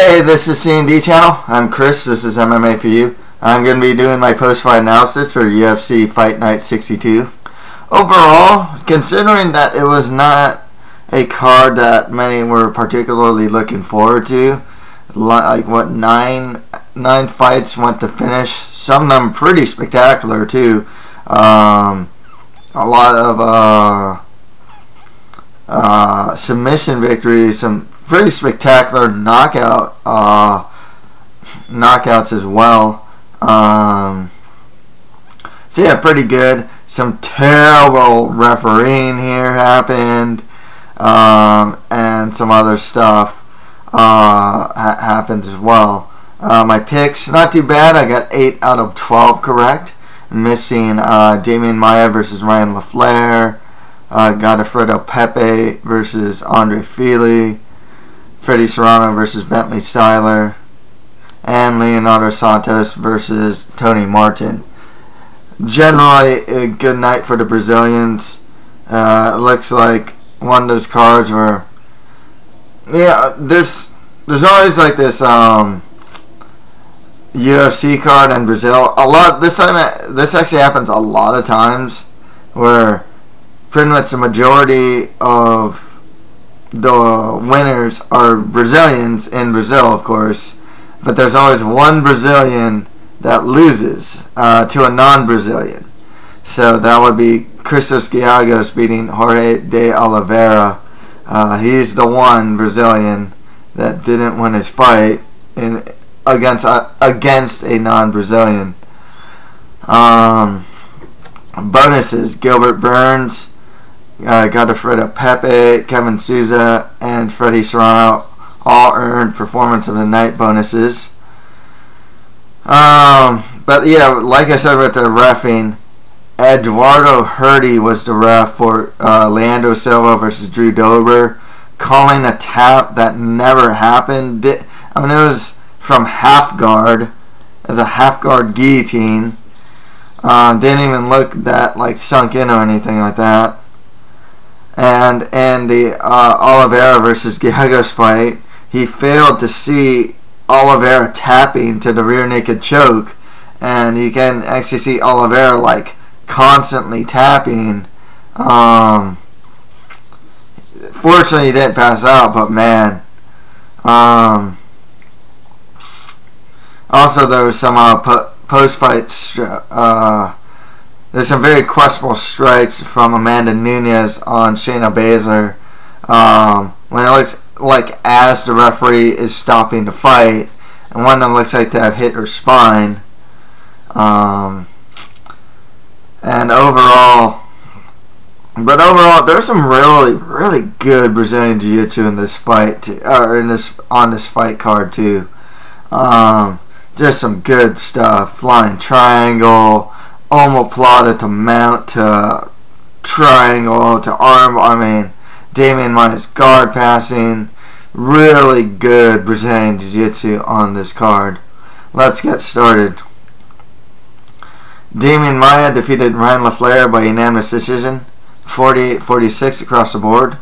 Hey, this is C&D channel. I'm Chris. This is MMA for you. I'm going to be doing my post-fight analysis for UFC Fight Night 62. Overall, considering that it was not a card that many were particularly looking forward to, like what nine fights went to finish. Some of them pretty spectacular too. A lot of submission victories, some pretty spectacular knockouts as well. So yeah, pretty good. Some terrible refereeing here happened, and some other stuff happened as well. My picks, not too bad. I got 8 out of 12 correct. Missing Damian Maia versus Ryan LaFleur. Godofredo Pepe versus Andre Fili. Freddie Serrano versus Bentley Seiler. And Leonardo Santos versus Tony Martin. Generally a good night for the Brazilians. It looks like one of those cards where, yeah, there's always like this UFC card in Brazil. This actually happens a lot of times where pretty much the majority of the winners are Brazilians in Brazil, of course, but there's always one Brazilian that loses to a non-Brazilian. So that would be Christos Giagos beating Jorge de Oliveira. He's the one Brazilian that didn't win his fight against a non-Brazilian. Bonuses: Gilbert Burns, Godofredo Pepe, Kevin Souza, and Freddie Serrano all earned Performance of the Night bonuses. But yeah, like I said with the reffing, Eduardo Hurdy was the ref for Leandro Silva versus Drew Dober, calling a tap that never happened. It was from half guard. It was a half guard guillotine. Didn't even look that like sunk in or anything like that. And the Oliveira versus Giagos fight, he failed to see Oliveira tapping to the rear naked choke, and you can actually see Oliveira like constantly tapping. Fortunately, he didn't pass out, but man. Also, there was some post-fight. There's some very questionable strikes from Amanda Nunes on Shayna Baszler. When it looks like as the referee is stopping the fight, and one of them looks like to have hit her spine. And overall, there's some really good Brazilian Jiu-Jitsu in this fight, on this fight card too. Just some good stuff. Flying triangle, omoplata to mount to triangle to arm. I mean, Damian Maia's guard passing. Really good Brazilian Jiu-Jitsu on this card. Let's get started. Damian Maia defeated Ryan LaFleur by unanimous decision, 48-46 across the board.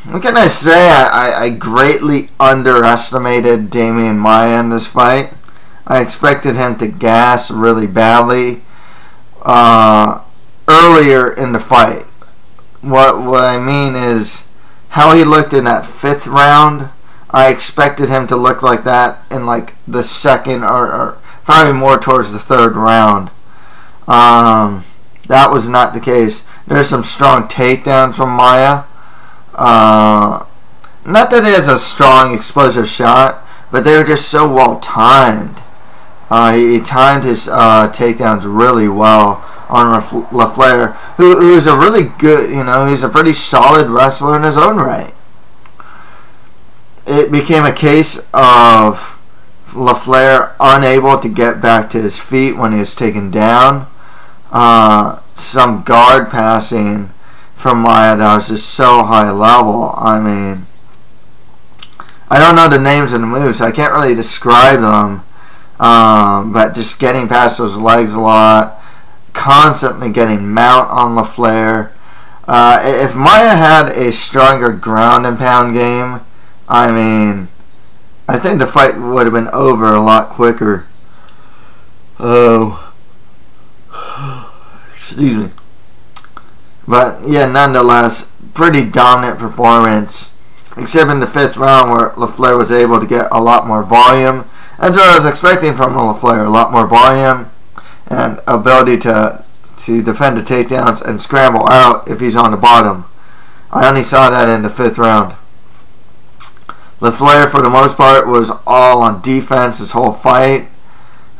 What can I say? I greatly underestimated Damian Maia in this fight. I expected him to gas really badly earlier in the fight. What I mean is how he looked in that 5th round. I expected him to look like that in like the 2nd or probably more towards the 3rd round. That was not the case. There's some strong takedowns from Maia. Not that it is a strong explosive shot, but they were just so well timed. He timed his takedowns really well on LaFleur, who's a really good, he's a pretty solid wrestler in his own right. It became a case of LaFleur unable to get back to his feet when he was taken down. Some guard passing from Maia that was just so high level. I mean, I don't know the names of the moves, so I can't really describe them. But just getting past those legs a lot, constantly getting mount on LaFleur. If Maia had a stronger ground and pound game, I mean, I think the fight would have been over a lot quicker. Oh, excuse me. But yeah, nonetheless, pretty dominant performance, except in the 5th round where LaFleur was able to get a lot more volume. That's what I was expecting from LaFleur, a lot more volume and ability to defend the takedowns and scramble out if he's on the bottom. I only saw that in the 5th round. LaFleur, for the most part, was all on defense this whole fight.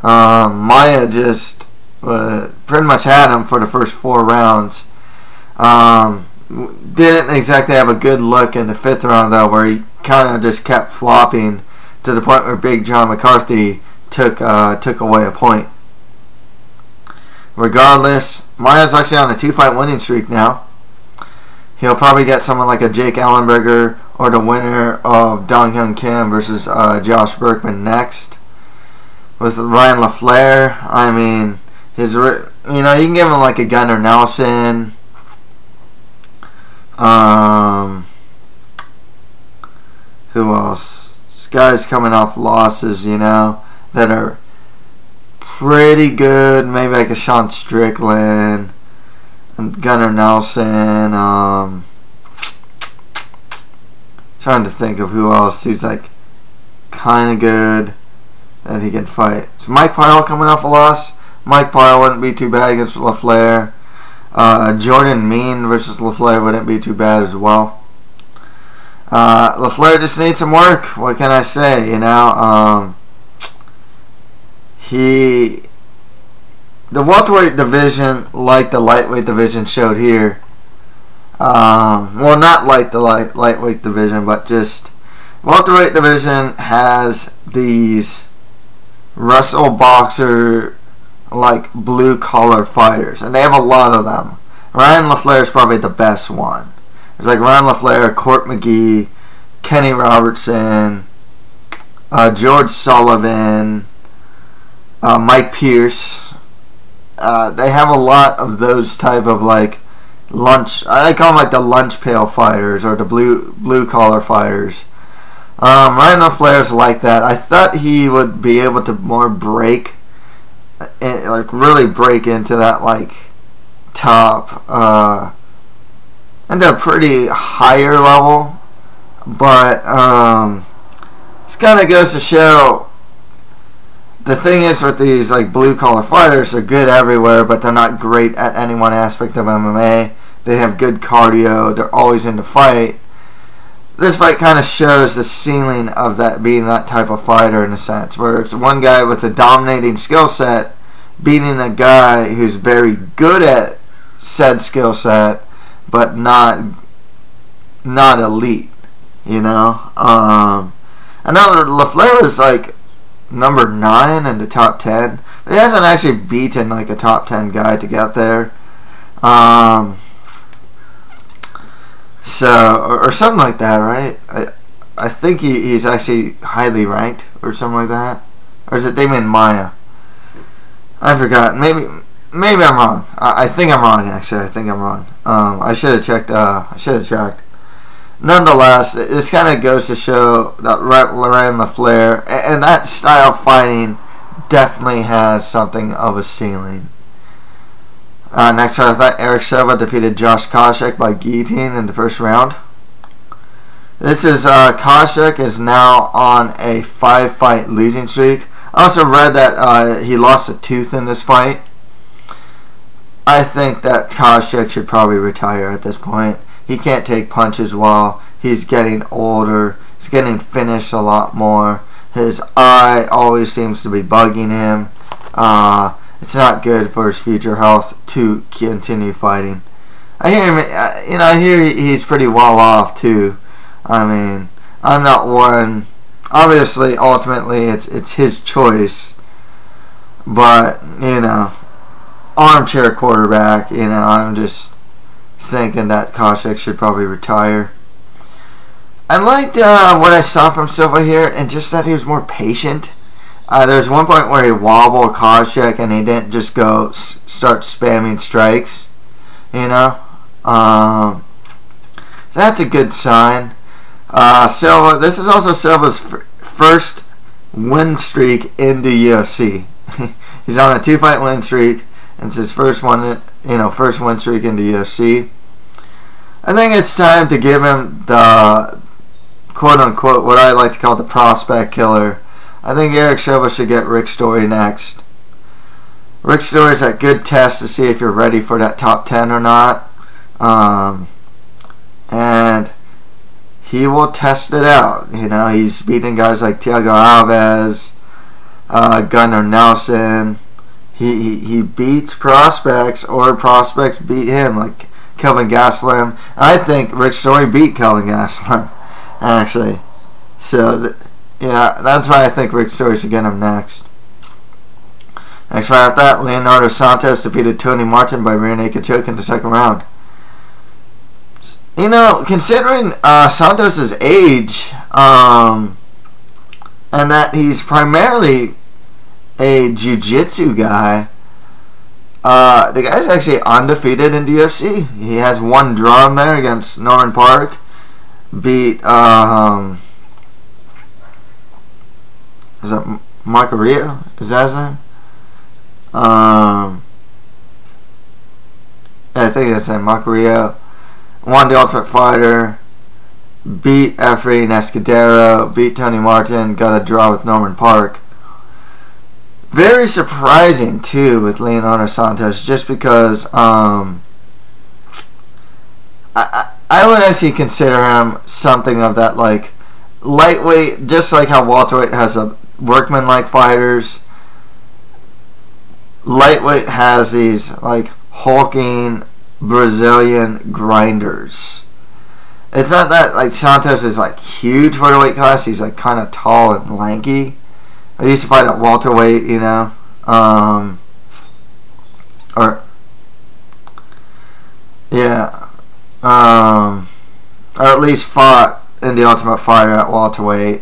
Maia just pretty much had him for the first 4 rounds. Didn't exactly have a good look in the 5th round, though, where he kind of just kept flopping to the point where Big John McCarthy took away a point. Regardless, Maia's actually on a 2-fight winning streak now. He'll probably get someone like a Jake Ellenberger or the winner of Dong Hyun Kim versus Josh Berkman next. With Ryan LaFleur, I mean, you can give him like a Gunnar Nelson. Who else? This guy's coming off losses, that are pretty good. Maybe like a Sean Strickland and Gunnar Nelson. Trying to think of who else who's like kind of good that he can fight. So Mike Pyle coming off a loss. Mike Pyle wouldn't be too bad against LaFleur. Jordan Mean versus LaFleur wouldn't be too bad as well. LaFleur just needs some work. What can I say? The welterweight division, like the lightweight division showed here. Well, not like the lightweight division, but just welterweight division has these wrestle boxer like blue collar fighters, and they have a lot of them. Ryan LaFleur is probably the best one. There's like Ryan LaFleur, Court McGee, Kenny Robertson, George Sullivan, Mike Pierce. They have a lot of those type of like I call them like the lunch pail fighters or the blue collar fighters. Ryan LaFleur's like that. I thought he would be able to more break, like really break into that like top and a pretty higher level, but this kind of goes to show the thing is with these like blue collar fighters, they're good everywhere, but they're not great at any one aspect of MMA. They have good cardio, they're always in the fight. This fight kind of shows the ceiling of that being that type of fighter in a sense, where it's one guy with a dominating skill set beating a guy who's very good at said skill set, but not elite. I know LaFleur is like number 9 in the top 10, but he hasn't actually beaten like a top 10 guy to get there. Or something like that, right? I think he's actually highly ranked or something like that. Or is it Damian Maia? I forgot. Maybe I'm wrong. I think I'm wrong, actually. I think I'm wrong. I should have checked. Nonetheless, this kind of goes to show that Ryan LaFleur and that style of fighting definitely has something of a ceiling. Next fight was that Eric Silva defeated Josh Koscheck by guillotine in the first round. This is Koscheck is now on a 5-fight losing streak. I also read that he lost a tooth in this fight. I think that Koscheck should probably retire at this point. He can't take punches well. He's getting older. He's getting finished a lot more. His eye always seems to be bugging him. It's not good for his future health to continue fighting. I hear him. I hear he's pretty well off too. I mean, I'm not one. Obviously, ultimately, it's his choice. But armchair quarterback. I'm just thinking that Koscheck should probably retire. I liked what I saw from Silva here, and just that he was more patient. There's one point where he wobbled Koscheck, and he didn't just go start spamming strikes. So that's a good sign. Silva. This is also Silva's first win streak in the UFC. He's on a 2-fight win streak, and it's his first one, first win streak in the UFC. I think it's time to give him the quote-unquote, what I like to call the prospect killer. I think Eric Silva should get Rick Story next. Rick Story is a good test to see if you're ready for that top 10 or not. And he will test it out. He's beating guys like Thiago Alves, Gunnar Nelson. He beats prospects, or prospects beat him, like Kelvin Gastelum. I think Rick Story beat Kelvin Gastelum, actually. So, that's why I think Rick Story should get him next. Next fight after that, Leonardo Santos defeated Tony Martin by rear naked choke in the second round. Considering Santos' age, and that he's primarily a jiu-jitsu guy, the guy's actually undefeated in the UFC. He has one draw in there against Norman Park. Beat, is it Macario? Is that his name? I think that's him, Macario. Won the Ultimate Fighter. Beat Efrain Escudero. Beat Tony Martin. Got a draw with Norman Park. Very surprising too with Leonardo Santos, just because I would actually consider him something of that, like, lightweight, just like how welterweight has a workman-like fighters. Lightweight has these, like, hulking Brazilian grinders. It's not that, like, Santos is, like, huge for the weight class. He's, like, kind of tall and lanky. I used to fight at welterweight, or at least fought in the Ultimate Fighter at welterweight.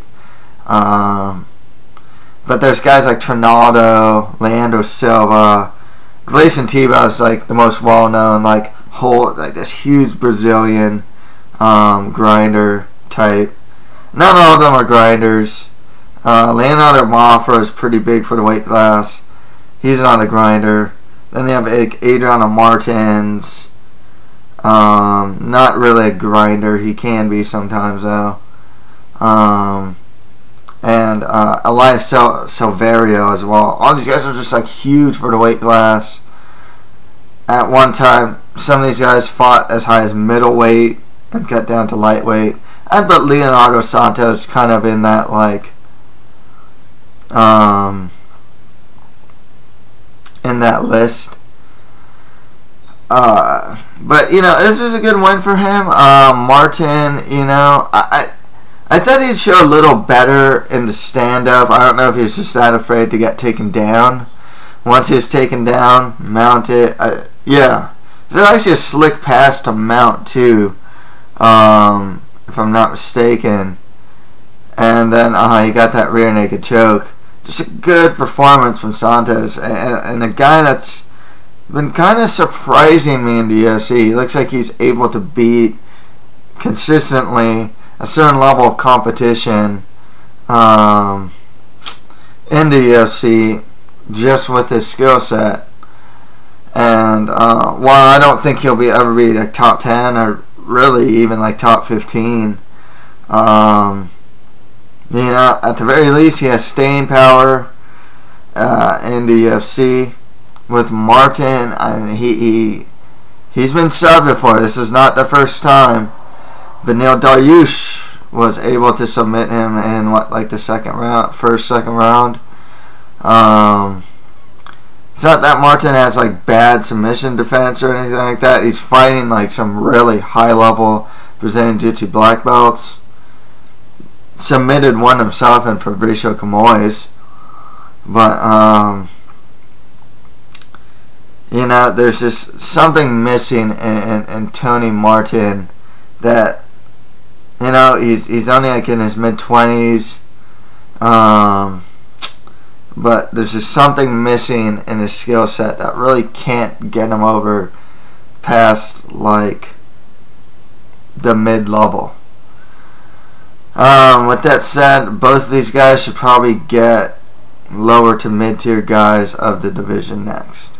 But there's guys like Trinaldo, Leandro Silva, Gleison Tibau is like the most well-known, like this huge Brazilian grinder type. Not all of them are grinders. Leonardo Mafra is pretty big for the weight class. He's not a grinder. Then they have Adriano Martins. Not really a grinder. He can be sometimes though. And Elias Silverio as well. All these guys are just like huge for the weight class. At one time, some of these guys fought as high as middleweight and cut down to lightweight. I'd put Leonardo Santos kind of in that, like, in that list. But this was a good win for him. Martin, I thought he'd show a little better in the stand-up. I don't know if he was just that afraid to get taken down. Once he was taken down, mount it. Yeah. There's actually a slick pass to mount, too, if I'm not mistaken. And then he got that rear naked choke. Just a good performance from Santos. And a guy that's been kind of surprising me in the UFC. He looks like he's able to beat consistently a certain level of competition in the UFC just with his skill set. And while I don't think he'll ever be like top 10 or really even like top 15, at the very least he has staying power in the UFC. With Martin, he's been subbed before. This is not the first time. Beneil Dariush was able to submit him in the second round. It's not that Martin has like bad submission defense or anything like that. He's fighting like some really high level Brazilian Jiu-Jitsu black belts. Submitted one himself in Fabricio Camoes. But there's just something missing in Tony Martin that he's only like in his mid-20s, but there's just something missing in his skill set that really can't get him over past like the mid-level. With that said, both of these guys should probably get lower to mid-tier guys of the division next.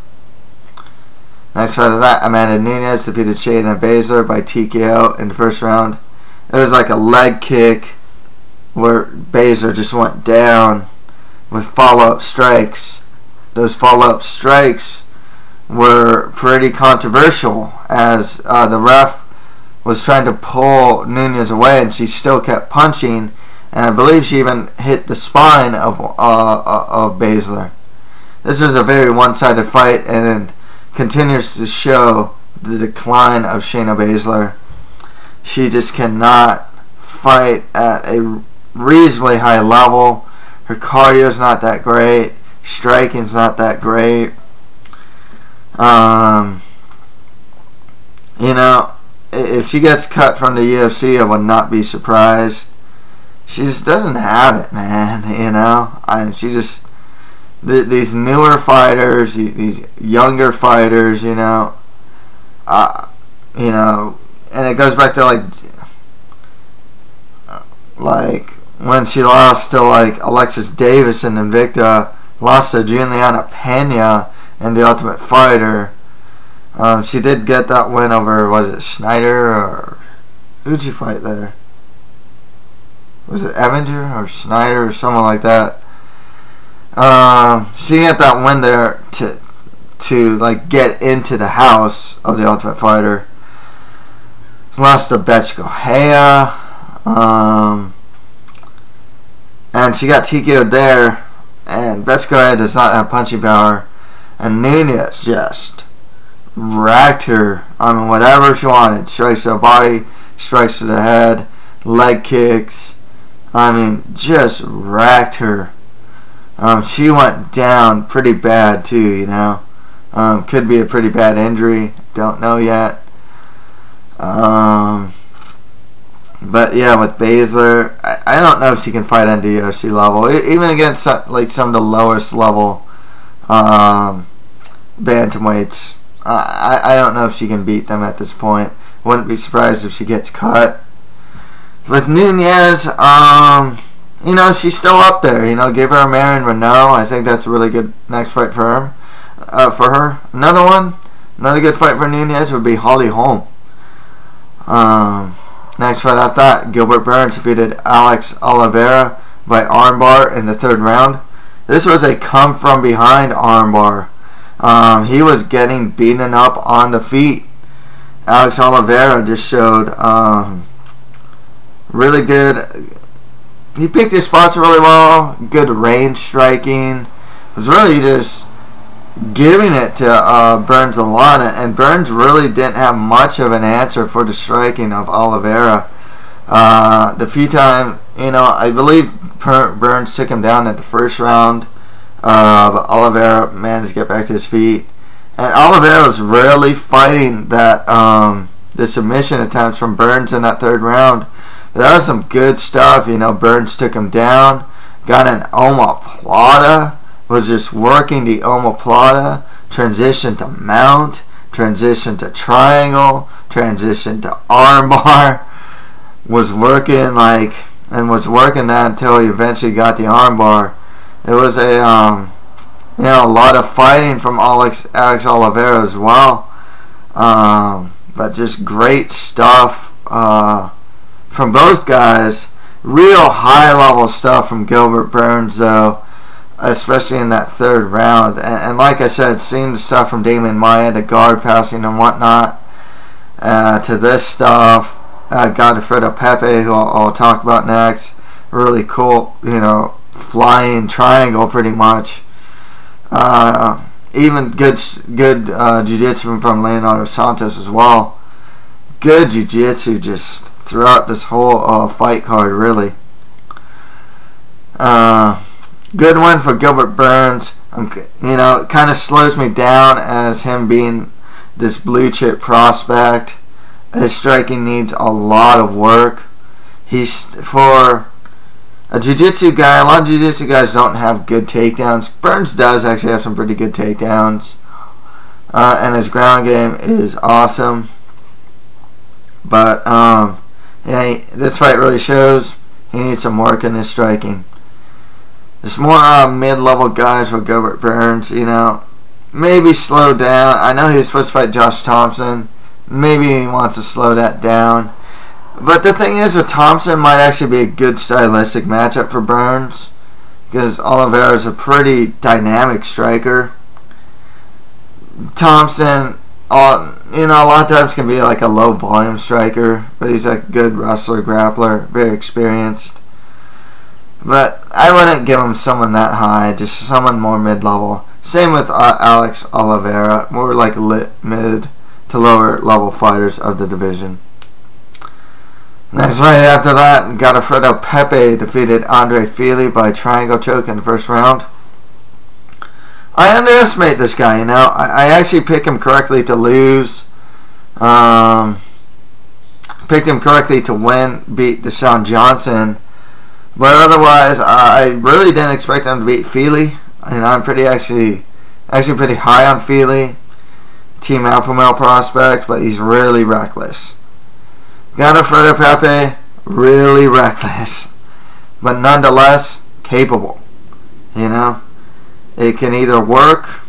Next fight of that, Amanda Nunes defeated Shayna Baszler by TKO in the first round. It was like a leg kick where Baszler just went down with follow-up strikes. Those follow-up strikes were pretty controversial as the ref was trying to pull Nunes away and she still kept punching, and I believe she even hit the spine of Baszler. This was a very one-sided fight and continues to show the decline of Shayna Baszler. She just cannot fight at a reasonably high level. Her cardio is not that great. Striking's not that great. You know, if she gets cut from the UFC, I would not be surprised. She just doesn't have it, man. You know, she just these newer fighters, these younger fighters, you know, and it goes back to like when she lost to like Alexis Davis and Invicta, lost to Juliana Pena in The Ultimate Fighter. She did get that win over, was it Schneider or who'd she fight there? Was it Evinger or Schneider or someone like that? She got that win there to like get into the house of The Ultimate Fighter. Lost to Betchko Hea, and she got TKO'd there. And Betchko Hea does not have punching power, and Nunes just racked her. I mean, whatever she wanted. Strikes to the body, strikes to the head, leg kicks. I mean, just racked her. She went down pretty bad too, you know. Could be a pretty bad injury. Don't know yet. But yeah, with Baszler, I don't know if she can fight on the UFC level, even against like some of the lowest level bantamweights. I don't know if she can beat them at this point. Wouldn't be surprised if she gets cut. With Nunes, you know, she's still up there. You know, give her a Marion Renault. I think that's a really good next fight for her. Another good fight for Nunes would be Holly Holm. Next fight after that, Gilbert Burns defeated Alex Oliveira by armbar in the third round. This was a come from behind armbar. He was getting beaten up on the feet. Alex Oliveira just showed really good. He picked his spots really well. Good range striking. It was really just giving it to Burns a lot, and Burns really didn't have much of an answer for the striking of Oliveira. The few time, you know, I believe Burns took him down at the first round, but Oliveira managed to get back to his feet, and Oliveira was really fighting that the submission attempts from Burns in that third round. But that was some good stuff. You know, Burns took him down, got an omoplata, was just working the omoplata, transition to mount, transition to triangle, transition to armbar, was working that until he eventually got the armbar. It was a a lot of fighting from Alex Oliveira as well, but just great stuff from both guys. Real high level stuff from Gilbert Burns though, especially in that third round. And like I said, seeing the stuff from Damian Maia, the guard passing and whatnot, to this stuff, Godofredo Pepe, who I'll talk about next. Really cool, you know, flying triangle pretty much. Even good jiu-jitsu from Leonardo Santos as well. Good jiu-jitsu just throughout this whole fight card, really. Good win for Gilbert Burns. You know, it kind of slows me down as him being this blue chip prospect. His striking needs a lot of work. He's, for a jiu-jitsu guy, a lot of jiu-jitsu guys don't have good takedowns. Burns does actually have some pretty good takedowns. And his ground game is awesome. But, yeah, this fight really shows He needs some work in his striking. There's more mid-level guys with Gilbert Burns, you know. Maybe slow down. I know he was supposed to fight Josh Thompson. Maybe he wants to slow that down. But the thing is, with Thompson might actually be a good stylistic matchup for Burns, because Oliveira is a pretty dynamic striker. Thompson, you know, a lot of times can be like a low volume striker, but he's a good wrestler, grappler, very experienced. But I wouldn't give him someone that high, just someone more mid-level. Same with Alex Oliveira, more like mid to lower level fighters of the division. Next fight after that, Godofredo Pepe defeated Andre Fili by triangle choke in the first round. I underestimate this guy, you know. I actually picked him correctly to lose. Picked him correctly to win, beat Deshaun Johnson. But otherwise, I really didn't expect him to beat Fili. And I'm actually pretty high on Fili. Team Alpha Male prospect, but he's really reckless. Godofredo Pepe, really reckless, but nonetheless capable. You know, it can either work.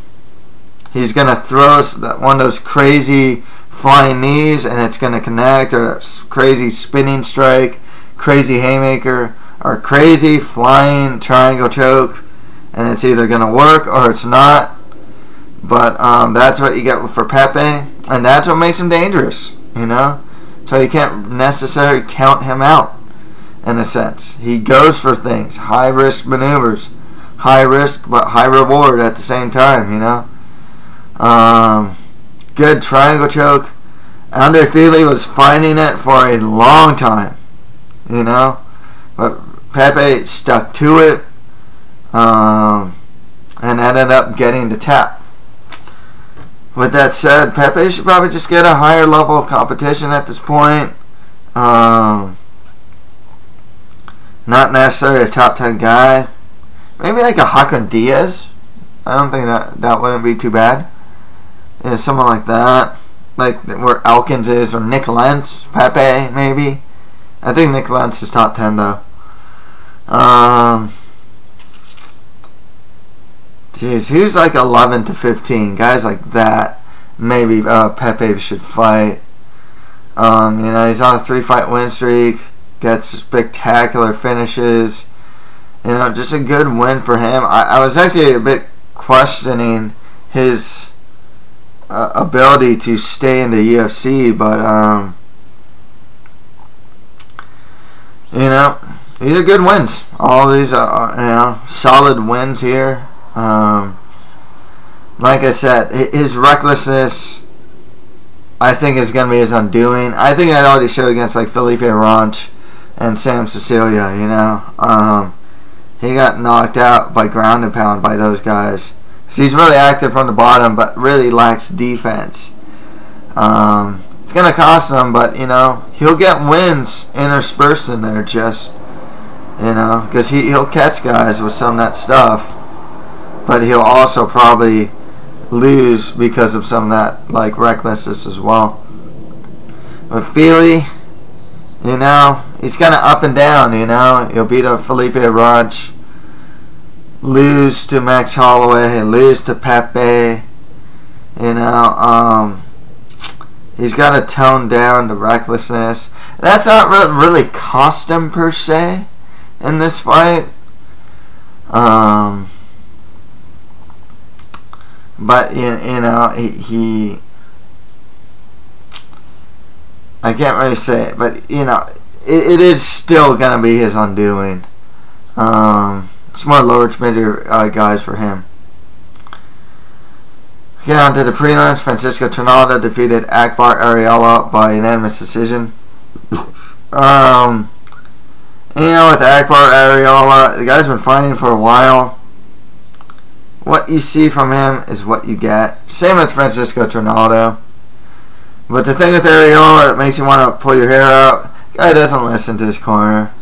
He's gonna throw one of those crazy flying knees, and it's gonna connect, or a crazy spinning strike, crazy haymaker, or crazy flying triangle choke, and it's either gonna work or it's not. But that's what you get for Pepe, and that's what makes him dangerous. You know. So you can't necessarily count him out, in a sense. He goes for things, high-risk maneuvers. High risk, but high reward at the same time, you know. Good triangle choke. Andre Fili was fighting it for a long time, you know. But Pepe stuck to it, and ended up getting the tap. With that said, Pepe should probably just get a higher level of competition at this point. Not necessarily a top 10 guy. Maybe like a Hakan Diaz. I don't think that wouldn't be too bad. Yeah, someone like that. Like where Elkins is, or Nick Lentz, Pepe, maybe. I think Nick Lentz is top 10 though. Jeez, who's like 11 to 15? Guys like that, maybe Pepe should fight. You know, he's on a 3-fight win streak, gets spectacular finishes. You know, just a good win for him. I was actually a bit questioning his ability to stay in the UFC, but you know, these are good wins. All these are, you know, solid wins here. Like I said, his recklessness, I think, is going to be his undoing. I think I already showed against like Felipe Ranch and Sam Cecilia, you know. He got knocked out by ground and pound by those guys. So he's really active from the bottom, but really lacks defense. It's going to cost him, but, you know, he'll get wins interspersed in there just, you know, because he'll catch guys with some of that stuff. But he'll also probably lose because of some of that, like, recklessness as well. But Fili, you know, he's kind of up and down, you know. He'll beat up Felipe Ranch, lose to Max Holloway, lose to Pepe, you know. He's got to tone down the recklessness. That's not really cost him, per se, in this fight. But you know, he I can't really say it, but you know, it is still gonna be his undoing. It's more lower to mid guys for him. Get on to the prelims. Francisco Trinaldo defeated Akbar Arreola by unanimous decision. You know, with Akbar Arreola, the guy's been fighting for a while. What you see from him is what you get. Same with Francisco Trinaldo. But the thing with Arreola that makes you want to pull your hair out, guy doesn't listen to his corner.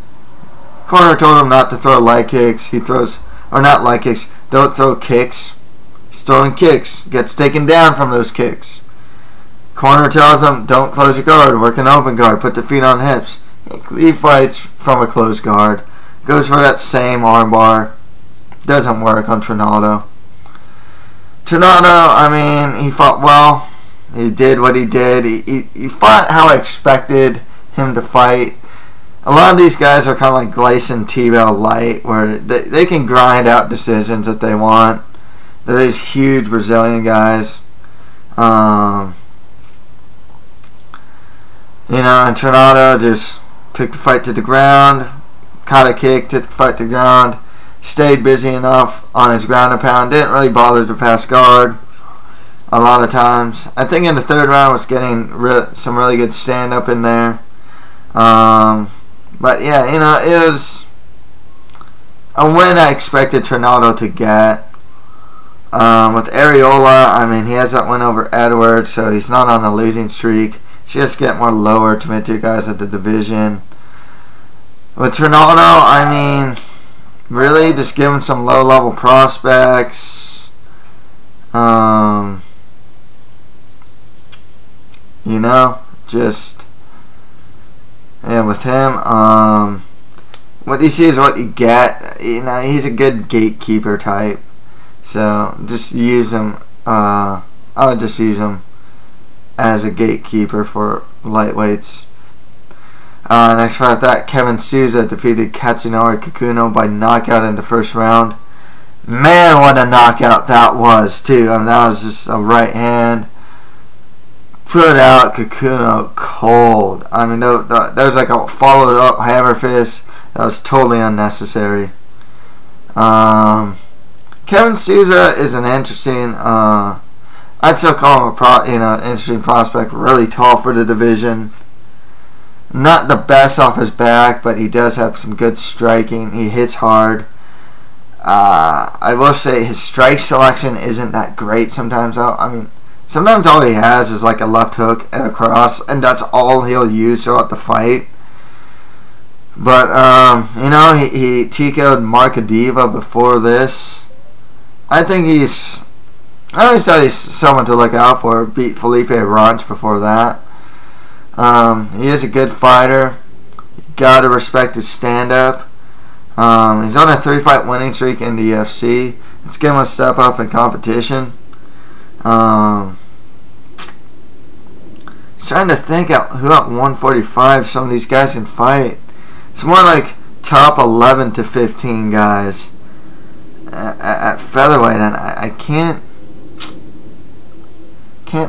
Corner told him not to throw leg kicks. He throws, or not leg kicks, don't throw kicks. He's throwing kicks. Gets taken down from those kicks. Corner tells him, don't close your guard, work an open guard, put the feet on hips. He fights from a close guard. Goes for that same armbar. Doesn't work on Trinaldo. Trinaldo, I mean, he fought well. He did what he did. He fought how I expected him to fight. A lot of these guys are kind of like Gleison Tebow light, where they can grind out decisions if they want. They're these huge Brazilian guys. And Trinaldo just took the fight to the ground, caught a kick, took the fight to the ground, stayed busy enough on his ground and pound, didn't really bother to pass guard a lot of times. I think in the third round was getting some really good stand-up in there. But yeah, it was a win I expected Trinaldo to get. With Arreola, I mean, he has that win over Edwards, so he's not on a losing streak. Just get more lower to mid-tier guys at the division. With Trinaldo, I mean, really just give him some low-level prospects. Just with him, what you see is what you get. He's a good gatekeeper type. So just use him. I would just use him as a gatekeeper for lightweights. Next fight after that, Kevin Souza defeated Katsunori Kikuno by knockout in the first round. Man, what a knockout that was, too. I mean, that was just a right hand. Put out Kikuno cold. I mean, there was like a follow-up hammer fist that was totally unnecessary. Kevin Souza is an interesting, I'd still call him an interesting prospect. Really tall for the division. Not the best off his back, but he does have some good striking. He hits hard. I will say his strike selection isn't that great sometimes. I mean, sometimes all he has is like a left hook and a cross, and that's all he'll use throughout the fight. But, he TKO'd Markadiva before this. I always thought he's someone to look out for. Beat Felipe Ranch before that. He is a good fighter. You gotta respect his stand-up. He's on a 3-fight winning streak in the UFC. Let's give him a step up in competition. Trying to think who at 145 some of these guys can fight. It's more like top 11 to 15 guys at featherweight, and I can't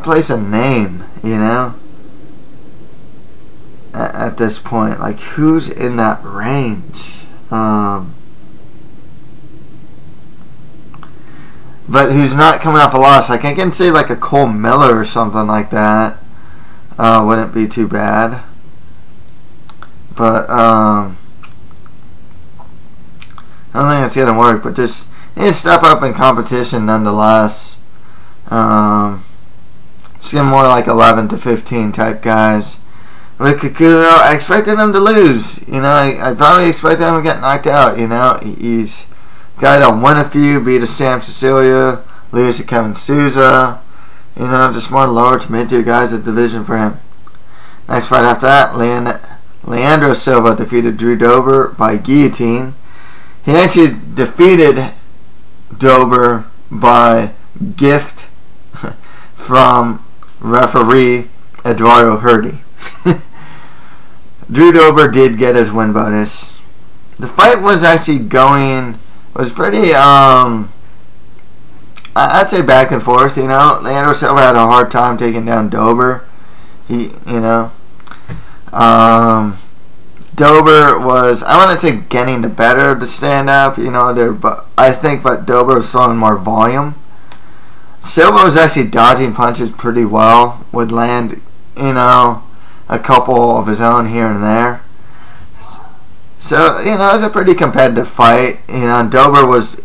place a name, at this point. Like, who's in that range? But who's not coming off a loss? Like, I can say like a Cole Miller or something like that. Wouldn't be too bad. But I don't think it's gonna work. But just need to step up in competition nonetheless. Just get more like 11 to 15 type guys. With Kikuno, I expected him to lose. I probably expected him to get knocked out. He's got to win a few, beat a Sam Cecilia, lose to Kevin Souza. Just more lower to mid-tier guys at division for him. Next fight after that, Leandro Silva defeated Drew Dober by guillotine. He actually defeated Dober by gift from referee Eduardo Herdy. Drew Dober did get his win bonus. The fight was actually was pretty, I'd say back and forth, Leandro Silva had a hard time taking down Dober. Dober was, I wouldn't say getting the better of the stand-up, but I think that Dober was throwing more volume. Silva was actually dodging punches pretty well, would land, a couple of his own here and there. So, it was a pretty competitive fight. Dober was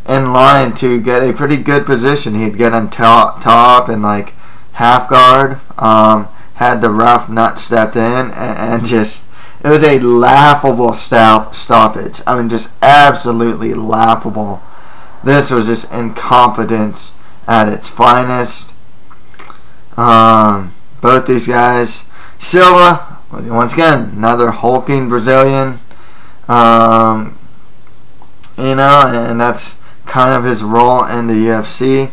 in line to get a pretty good position. He'd get on top and like half guard. Had the ref not stepped in and just, it was a laughable stoppage. I mean, just absolutely laughable. This was just incompetence at its finest. Both these guys. Silva, once again, another hulking Brazilian. And that's kind of his role in the UFC.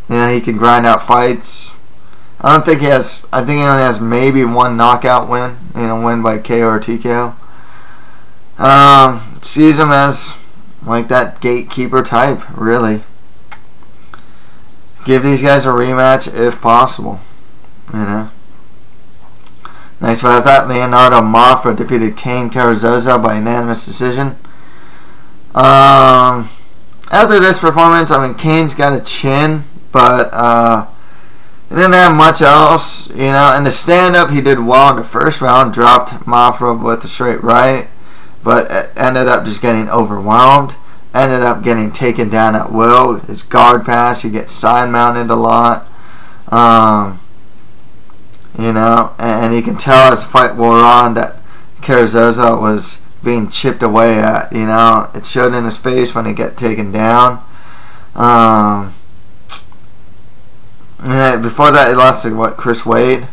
He can grind out fights. I think he only has maybe one knockout win. Win by KO or TKO. Sees him as like that gatekeeper type, really. Give these guys a rematch if possible. Next fight that, Leonardo Mafra defeated Kane Carrizosa by unanimous decision. After this performance, Kane's got a chin, but he didn't have much else. In the stand-up, he did well in the first round, dropped Mafra with a straight right, but ended up just getting overwhelmed. Ended up getting taken down at will. His guard pass, he gets side mounted a lot. And you can tell as the fight wore on that Carrizosa was being chipped away at. It showed in his face when he got taken down. Before that, he lost to Chris Wade.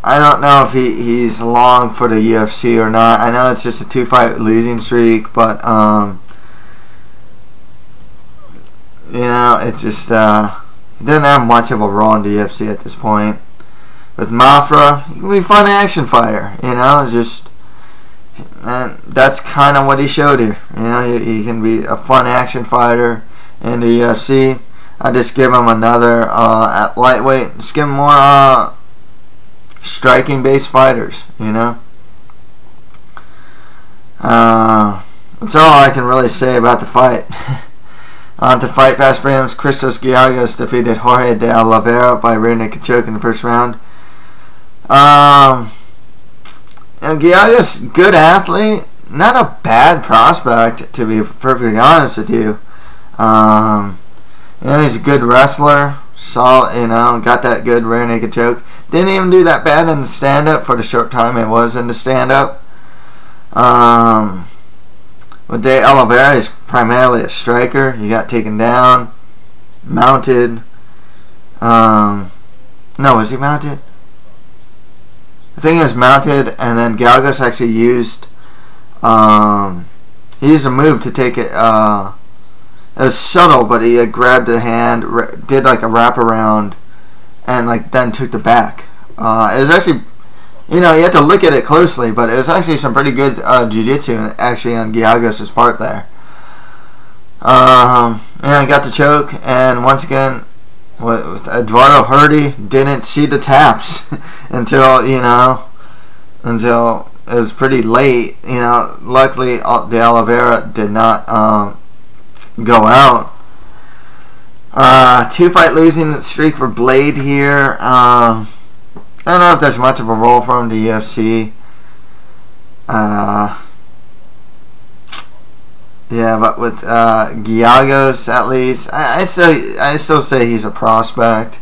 I don't know if he's long for the UFC or not. I know it's just a 2-fight losing streak, but it's just he doesn't have much of a role in the UFC at this point. With Mafra, he can be a fun action fighter, and that's kind of what he showed here. He can be a fun action fighter in the UFC. I just give him another at lightweight. Just give him more striking-based fighters. That's all I can really say about the fight. On to Fight Pass prelims, Christos Giagos defeated Jorge de Oliveira by rear naked choke in the first round. Giagos, good athlete, not a bad prospect, to be perfectly honest with you. He's a good wrestler, solid, got that good rear naked choke. Didn't even do that bad in the stand-up for the short time it was in the stand-up. With De Oliveira, he's primarily a striker. He got taken down, mounted. No, was he mounted? I think he was mounted, and then Giagos actually used a move to take it. It was subtle, but he grabbed the hand, did like a wraparound, and then took the back. It was actually, you had to look at it closely, but it was actually some pretty good jiu-jitsu actually on Giagos' part there. Got the choke, and once again, with Eduardo Hurdy didn't see the taps until it was pretty late. Luckily De Oliveira did not go out. 2-fight losing streak for Blade here. I don't know if there's much of a role for him in the UFC. But with Giagos, at least, I still say he's a prospect.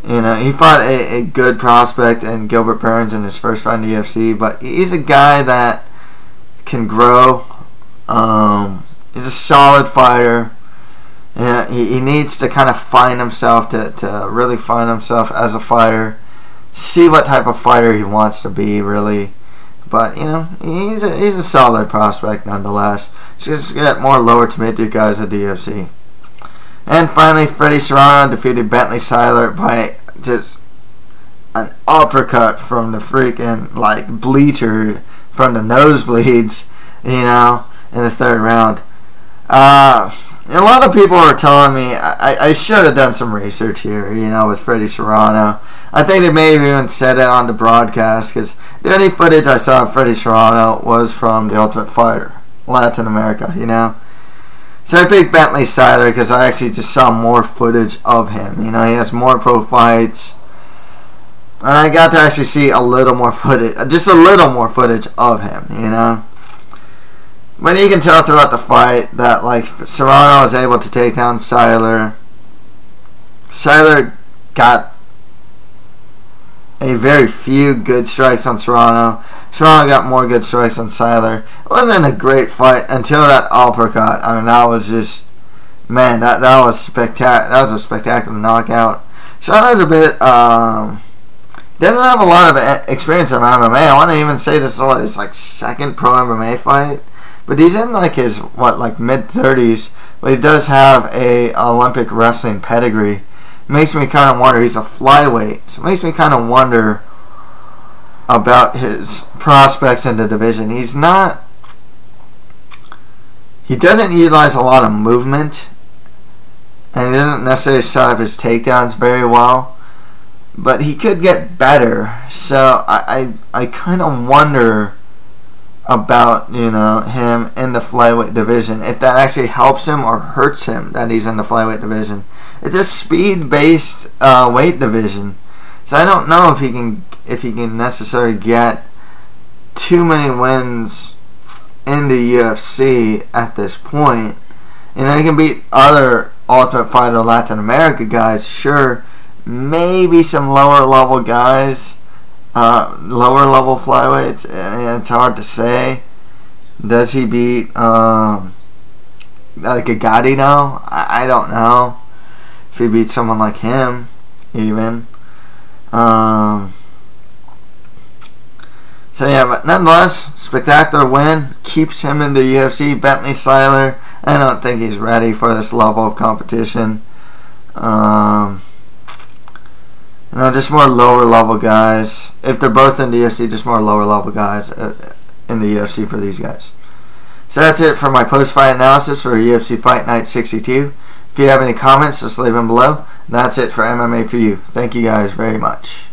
He fought a good prospect in Gilbert Burns in his first fight in the UFC, but he's a guy that can grow. He's a solid fighter. He needs to kind of find himself to really find himself as a fighter. See what type of fighter he wants to be, really. But, he's a solid prospect nonetheless. Just get more lower to mid guys at the UFC. And finally, Freddie Serrano defeated Bentley Seiler by just an uppercut from the freaking, bleacher from the nosebleeds, in the third round. A lot of people are telling me I should have done some research here, with Freddie Serrano. I think they may have even said it on the broadcast, because the only footage I saw of Freddie Serrano was from The Ultimate Fighter, Latin America, So I picked Bentley Seiler because I actually just saw more footage of him. He has more pro fights. And I got to actually see a little more footage, just a little more footage of him, But you can tell throughout the fight that, Serrano was able to take down Seiler. Seiler got a very few good strikes on Serrano. Serrano got more good strikes on Seiler. It wasn't a great fight until that uppercut. That was just, man, that was spectacular. That was a spectacular knockout. Serrano's a bit doesn't have a lot of experience in MMA. I want to even say this is his like second pro MMA fight, but he's in like his like mid-30s. But he does have a Olympic wrestling pedigree. Makes me kind of wonder. He's a flyweight, so it makes me kind of wonder about his prospects in the division. He doesn't utilize a lot of movement, and he doesn't necessarily set up his takedowns very well, but he could get better. So I kind of wonder about him in the flyweight division, if that actually helps him or hurts him that he's in the flyweight division. It's a speed-based weight division, so I don't know if he can necessarily get too many wins in the UFC at this point. He can beat other Ultimate Fighter Latin America guys, sure. Maybe some lower level guys, lower level flyweights. It's hard to say. Does he beat like a Gadino? I don't know if he beats someone like him even. So yeah, but nonetheless, spectacular win. Keeps him in the UFC. Bentley Seiler, I don't think he's ready for this level of competition. Just more lower level guys. If they're both in the UFC, just more lower level guys in the UFC for these guys. So that's it for my post-fight analysis for UFC Fight Night 62. If you have any comments, just leave them below. That's it for MMA for you. Thank you guys very much.